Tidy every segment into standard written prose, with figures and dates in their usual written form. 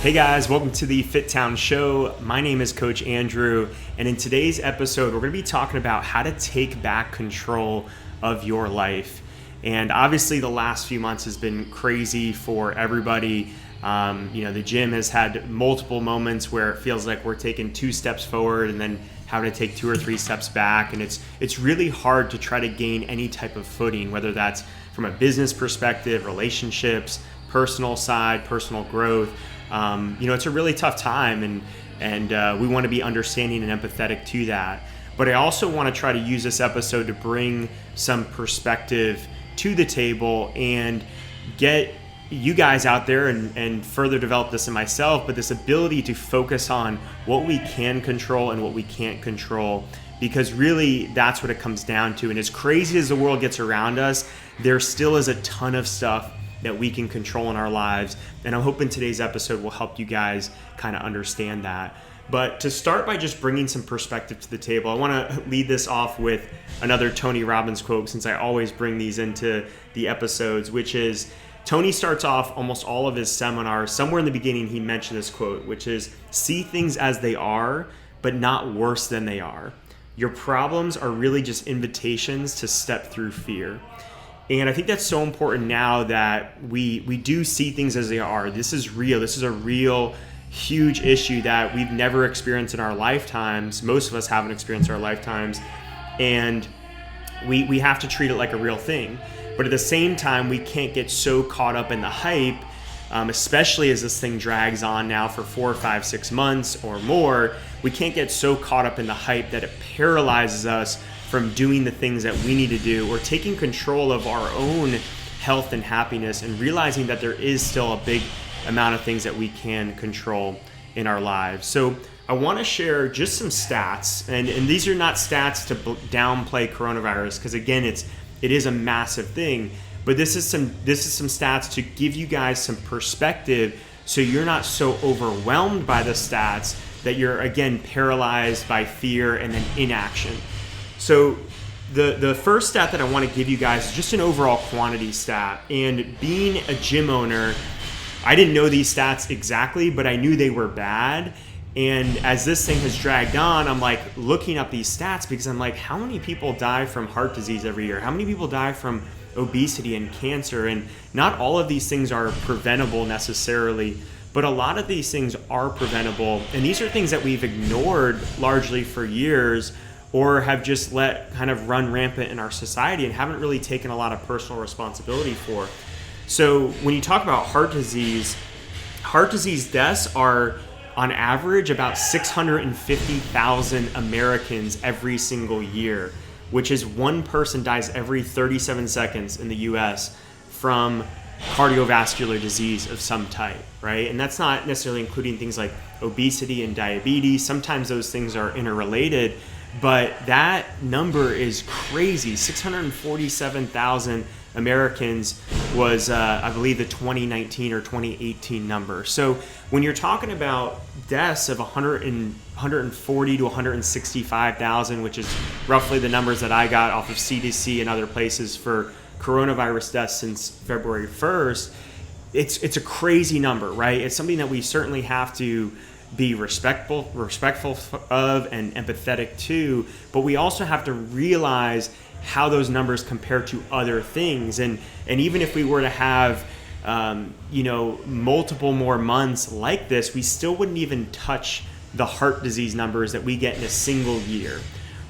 Hey guys, welcome to the FitTown show. My name is Coach Andrew, and in today's episode, we're going to be talking about how to take back control of your life. And obviously, the last few months has been crazy for everybody. The gym has had multiple moments where it feels like we're taking 2 steps forward and then having to take 2 or 3 steps back. And it's really hard to try to gain any type of footing, whether that's from a business perspective, relationships, personal side, personal growth. It's a really tough time, and we want to be understanding and empathetic to that. But I also want to try to use this episode to bring some perspective to the table and get you guys out there and further develop this in myself, but this ability to focus on what we can control and what we can't control, because really that's what it comes down to. And as crazy as the world gets around us, there still is a ton of stuff that we can control in our lives. And I'm hoping today's episode will help you guys kind of understand that. But to start by just bringing some perspective to the table, I want to lead this off with another Tony Robbins quote, since I always bring these into the episodes, which is, Tony starts off almost all of his seminars. Somewhere in the beginning, he mentioned this quote, which is, see things as they are, but not worse than they are. Your problems are really just invitations to step through fear. And I think that's so important now that we do see things as they are. This is real. This is a real, huge issue that we've never experienced in our lifetimes. Most of us haven't experienced in our lifetimes. And we have to treat it like a real thing. But at the same time, we can't get so caught up in the hype, especially as this thing drags on now for 4, 5, 6 months or more. We can't get so caught up in the hype that it paralyzes us from doing the things that we need to do, or taking control of our own health and happiness, and realizing that there is still a big amount of things that we can control in our lives. So I want to share just some stats, and these are not stats to downplay coronavirus, because again, it is a massive thing, but this is some stats to give you guys some perspective, so you're not so overwhelmed by the stats that you're again paralyzed by fear and then inaction. So the first stat that I want to give you guys is just an overall quantity stat. And being a gym owner, I didn't know these stats exactly, but I knew they were bad. And as this thing has dragged on, I'm like looking up these stats, because I'm like, how many people die from heart disease every year? How many people die from obesity and cancer? And not all of these things are preventable necessarily, but a lot of these things are preventable. And these are things that we've ignored largely for years, or have just let kind of run rampant in our society and haven't really taken a lot of personal responsibility for. So when you talk about heart disease deaths are on average about 650,000 Americans every single year, which is one person dies every 37 seconds in the US from cardiovascular disease of some type, right? And that's not necessarily including things like obesity and diabetes. Sometimes those things are interrelated, but that number is crazy. 647,000 Americans was, I believe, the 2019 or 2018 number. So when you're talking about deaths of 140 to 165,000, which is roughly the numbers that I got off of CDC and other places for coronavirus deaths since February 1st, it's a crazy number, right? It's something that we certainly have to be respectful of and empathetic to, but we also have to realize how those numbers compare to other things. And even if we were to have multiple more months like this, we still wouldn't even touch the heart disease numbers that we get in a single year,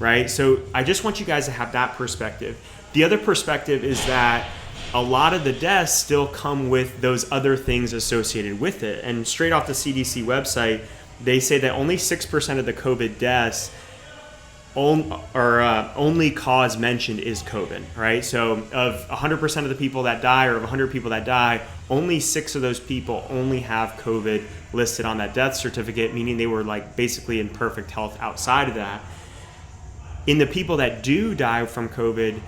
right? So I just want you guys to have that perspective. The other perspective is that a lot of the deaths still come with those other things associated with it. And straight off the CDC website, they say that only 6% of the COVID deaths only cause mentioned is COVID, right? So of 100% of the people that die, or of 100 people that die, only 6 of those people only have COVID listed on that death certificate, meaning they were like basically in perfect health outside of that. In the people that do die from COVID,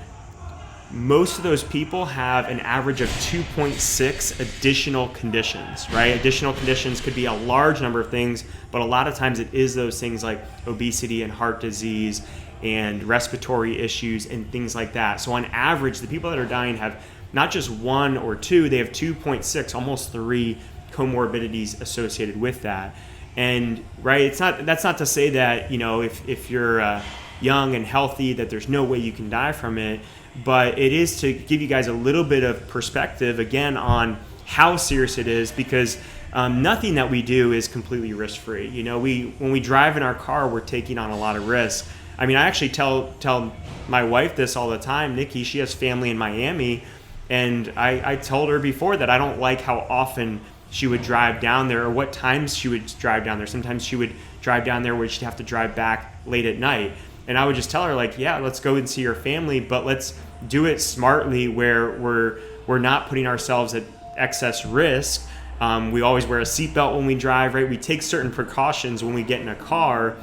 most of those people have an average of 2.6 additional conditions, right? Additional conditions could be a large number of things, but a lot of times it is those things like obesity and heart disease and respiratory issues and things like that. So on average, the people that are dying have not just 1 or 2, they have 2.6, almost 3 comorbidities associated with that. And right, that's not to say that, if you're young and healthy, that there's no way you can die from it, but it is to give you guys a little bit of perspective again on how serious it is, because nothing that we do is completely risk-free. When we drive in our car, we're taking on a lot of risk. I mean, I actually tell my wife this all the time. Nikki, she has family in Miami, and I told her before that I don't like how often she would drive down there, or what times she would drive down there. Sometimes she would drive down there where she'd have to drive back late at night. And I would just tell her, like, yeah, let's go and see your family, but let's do it smartly, where we're not putting ourselves at excess risk. We always wear a seatbelt when we drive, right? We take certain precautions when we get in a car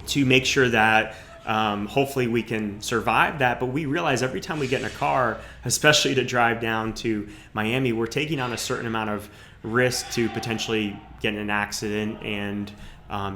to make sure that hopefully we can survive that. But we realize every time we get in a car, especially to drive down to Miami, we're taking on a certain amount of risk to potentially get in an accident, and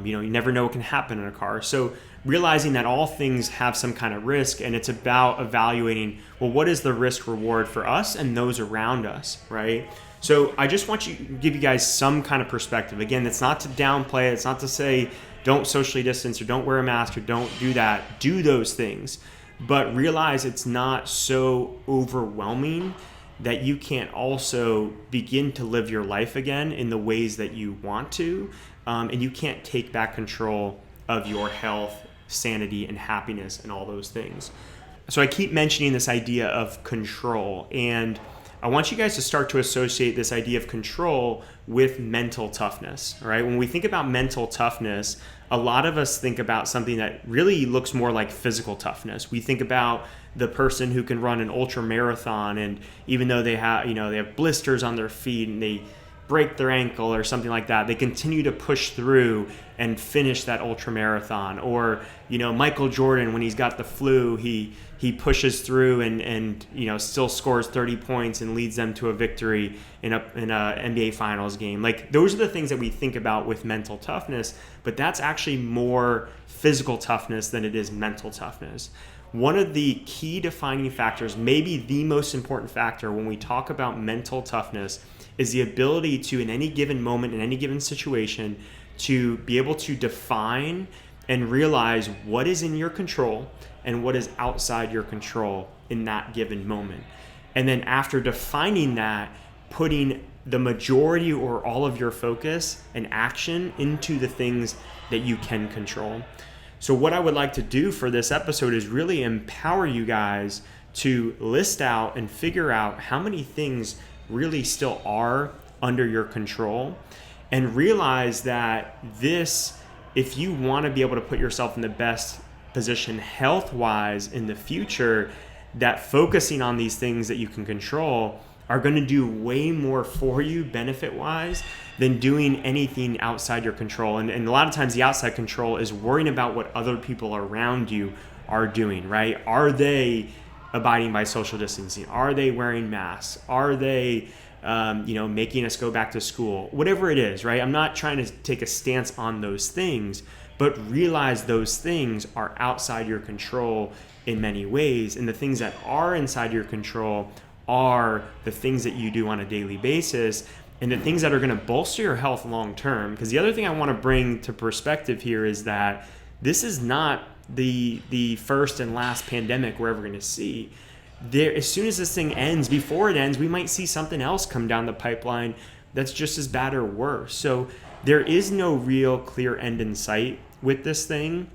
you never know what can happen in a car. So realizing that all things have some kind of risk, and it's about evaluating, well, what is the risk reward for us and those around us, right? So I just want to give you guys some kind of perspective. Again, it's not to downplay it. It's not to say don't socially distance or don't wear a mask or don't do that. Do those things, but realize it's not so overwhelming that you can't also begin to live your life again in the ways that you want to, and you can't take back control of your health, sanity, and happiness and all those things. So I keep mentioning this idea of control, and I want you guys to start to associate this idea of control with mental toughness, all right? When we think about mental toughness, a lot of us think about something that really looks more like physical toughness. We think about the person who can run an ultra marathon, and even though they have blisters on their feet and they break their ankle or something like that, they continue to push through and finish that ultra marathon. Or Michael Jordan, when he's got the flu, he pushes through and still scores 30 points and leads them to a victory in a NBA Finals game. Like, those are the things that we think about with mental toughness, but that's actually more physical toughness than it is mental toughness. One of the key defining factors, maybe the most important factor when we talk about mental toughness, is the ability to, in any given moment, in any given situation, to be able to define and realize what is in your control and what is outside your control in that given moment. And then after defining that, putting the majority or all of your focus and action into the things that you can control. So what I would like to do for this episode is really empower you guys to list out and figure out how many things really still are under your control, and realize that if you want to be able to put yourself in the best position health-wise in the future, that focusing on these things that you can control are going to do way more for you benefit-wise than doing anything outside your control. And a lot of times the outside control is worrying about what other people around you are doing, right? Are they abiding by social distancing? Are they wearing masks? Are they making us go back to school? Whatever it is, right? I'm not trying to take a stance on those things, but realize those things are outside your control in many ways. And the things that are inside your control are the things that you do on a daily basis, and the things that are going to bolster your health long term. Because the other thing I want to bring to perspective here is that this is not the first and last pandemic we're ever going to see. As soon as this thing ends, before it ends, we might see something else come down the pipeline that's just as bad or worse. So there is no real clear end in sight with this thing.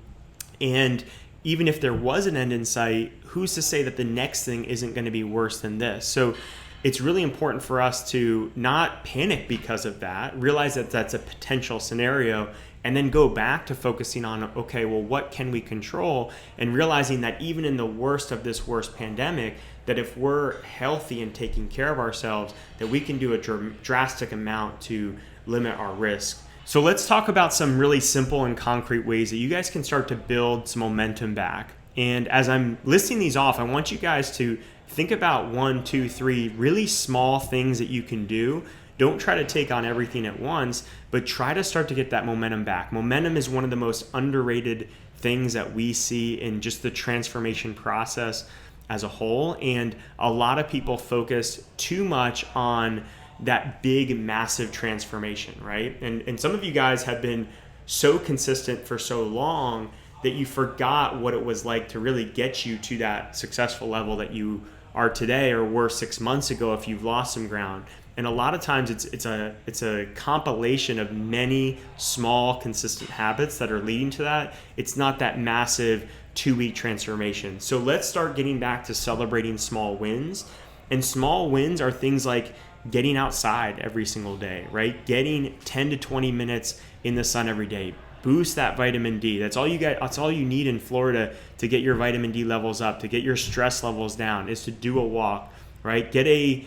And even if there was an end in sight, who's to say that the next thing isn't going to be worse than this? So it's really important for us to not panic because of that, realize that that's a potential scenario, and then go back to focusing on, okay, well, what can we control? And realizing that even in the worst of this worst pandemic, that if we're healthy and taking care of ourselves, that we can do a drastic amount to limit our risk. So let's talk about some really simple and concrete ways that you guys can start to build some momentum back. And as I'm listing these off, I want you guys to think about 1, 2, 3 really small things that you can do. Don't try to take on everything at once, but try to start to get that momentum back. Momentum is one of the most underrated things that we see in just the transformation process as a whole. And a lot of people focus too much on that big, massive transformation, right? And some of you guys have been so consistent for so long that you forgot what it was like to really get you to that successful level that you are today or were 6 months ago if you've lost some ground. And a lot of times it's a compilation of many small, consistent habits that are leading to that. It's not that massive 2-week transformation. So let's start getting back to celebrating small wins. And small wins are things like getting outside every single day, right? Getting 10 to 20 minutes in the sun every day. Boost that vitamin D. That's all you get. That's all you need in Florida to get your vitamin D levels up, to get your stress levels down, is to do a walk, right? Get a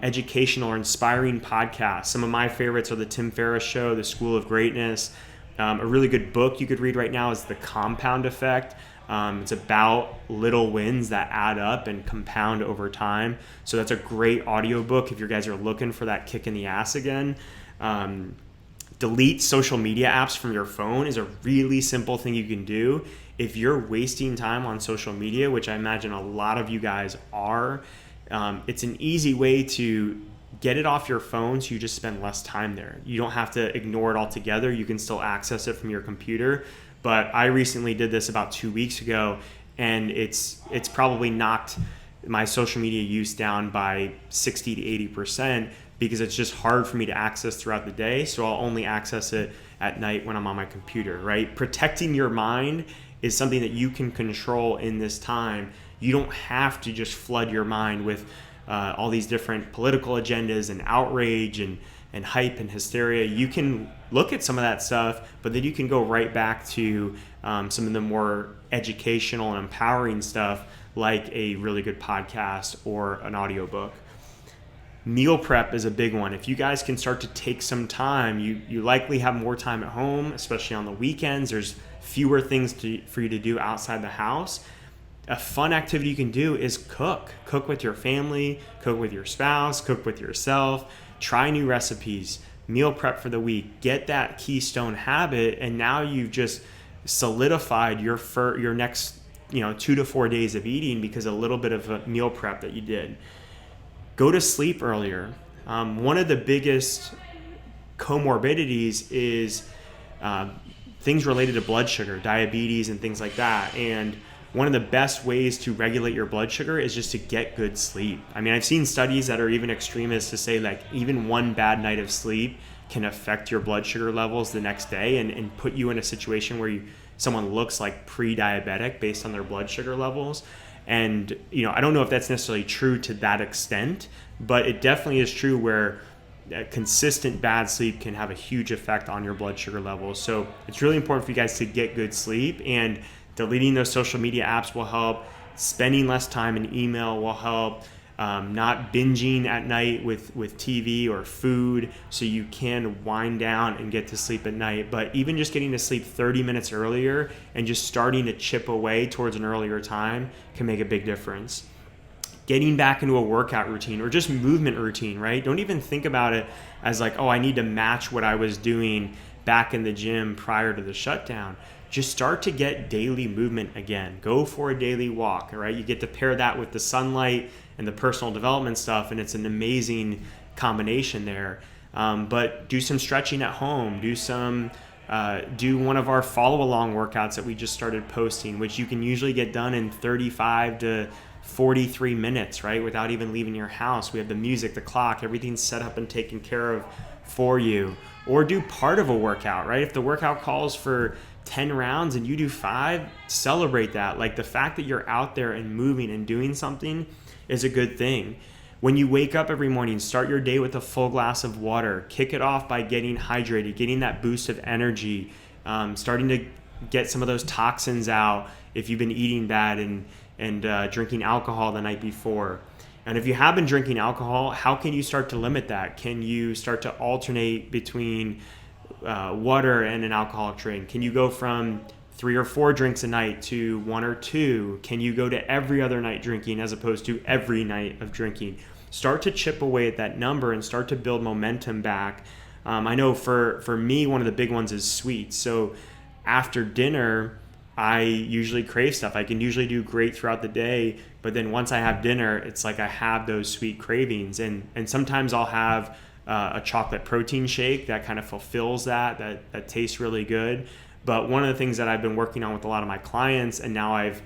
educational or inspiring podcast. Some of my favorites are the Tim Ferriss Show, The School of Greatness. A really good book you could read right now is The Compound Effect. It's about little wins that add up and compound over time. So that's a great audiobook if you guys are looking for that kick in the ass again. Delete social media apps from your phone is a really simple thing you can do. If you're wasting time on social media, which I imagine a lot of you guys are, it's an easy way to get it off your phone so you just spend less time there. You don't have to ignore it altogether. You can still access it from your computer. But I recently did this about 2 weeks ago, and it's probably knocked my social media use down by 60 to 80% because it's just hard for me to access throughout the day. So I'll only access it at night when I'm on my computer, right? Protecting your mind is something that you can control in this time. You don't have to just flood your mind with all these different political agendas and outrage and hype and hysteria. You can look at some of that stuff, but then you can go right back to some of the more educational and empowering stuff like a really good podcast or an audiobook. Meal prep is a big one. If you guys can start to take some time, you likely have more time at home, especially on the weekends. There's fewer things for you to do outside the house. A fun activity you can do is cook. Cook with your family, cook with your spouse, cook with yourself. Try new recipes, meal prep for the week, get that keystone habit, and now you've just solidified your next 2 to 4 days of eating because a little bit of a meal prep that you did. Go to sleep earlier. One of the biggest comorbidities is things related to blood sugar, diabetes and things like that. And one of the best ways to regulate your blood sugar is just to get good sleep. I mean, I've seen studies that are even extremists to say like even one bad night of sleep can affect your blood sugar levels the next day and put you in a situation where someone looks like pre-diabetic based on their blood sugar levels. And, I don't know if that's necessarily true to that extent, but it definitely is true where consistent bad sleep can have a huge effect on your blood sugar levels. So it's really important for you guys to get good sleep, and deleting those social media apps will help. Spending less time in email will help. Not binging at night with TV or food so you can wind down and get to sleep at night. But even just getting to sleep 30 minutes earlier and just starting to chip away towards an earlier time can make a big difference. Getting back into a workout routine or just movement routine, right? Don't even think about it as like, I need to match what I was doing back in the gym prior to the shutdown. Just start to get daily movement again. Go for a daily walk, all right? You get to pair that with the sunlight and the personal development stuff, and it's an amazing combination there. But do some stretching at home. Do one of our follow-along workouts that we just started posting, which you can usually get done in 35 to 43 minutes, right? Without even leaving your house. We have the music, the clock, everything's set up and taken care of for you. Or do part of a workout, right? If the workout calls for 10 rounds and you do 5, celebrate that. Like the fact that you're out there and moving and doing something is a good thing. When you wake up every morning, start your day with a full glass of water. Kick it off by getting hydrated, getting that boost of energy, starting to get some of those toxins out if you've been eating bad and drinking alcohol the night before. And if you have been drinking alcohol, how can you start to limit that? Can you start to alternate between water and an alcoholic drink? Can you go from 3 or 4 drinks a night to 1 or 2? Can you go to every other night drinking as opposed to every night of drinking? Start to chip away at that number and start to build momentum back. I know for me, one of the big ones is sweets. So after dinner, I usually crave stuff. I can usually do great throughout the day, but then once I have dinner, it's like I have those sweet cravings. And sometimes I'll have a chocolate protein shake that kind of fulfills that tastes really good. But one of the things that I've been working on with a lot of my clients, and now I've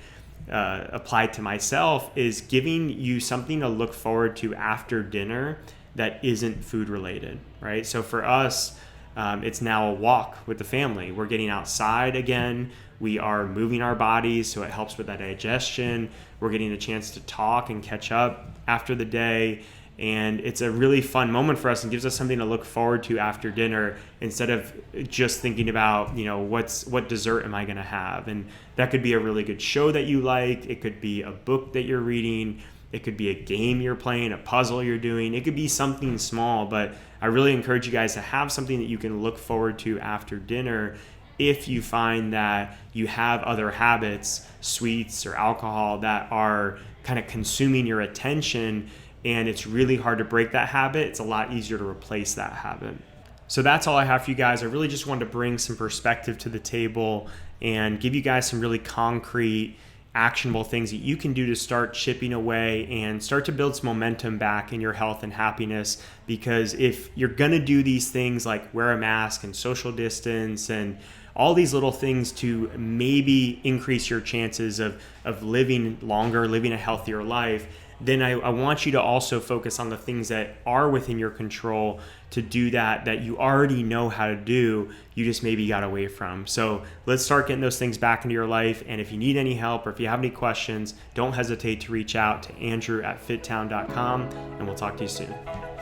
applied to myself, is giving you something to look forward to after dinner that isn't food related, right? So for us, it's now a walk with the family. We're getting outside again. We are moving our bodies, so it helps with that digestion. We're getting a chance to talk and catch up after the day. And it's a really fun moment for us and gives us something to look forward to after dinner instead of just thinking about, what dessert am I going to have? And that could be a really good show that you like. It could be a book that you're reading. It could be a game you're playing, a puzzle you're doing. It could be something small, but I really encourage you guys to have something that you can look forward to after dinner if you find that you have other habits, sweets or alcohol, that are kind of consuming your attention, and it's really hard to break that habit. It's a lot easier to replace that habit. So that's all I have for you guys. I really just wanted to bring some perspective to the table and give you guys some really concrete, actionable things that you can do to start chipping away and start to build some momentum back in your health and happiness. Because if you're gonna do these things like wear a mask and social distance and all these little things to maybe increase your chances of living longer, living a healthier life, then I want you to also focus on the things that are within your control to do that you already know how to do, you just maybe got away from. So let's start getting those things back into your life. And if you need any help or if you have any questions, don't hesitate to reach out to Andrew at FitTown.com, and we'll talk to you soon.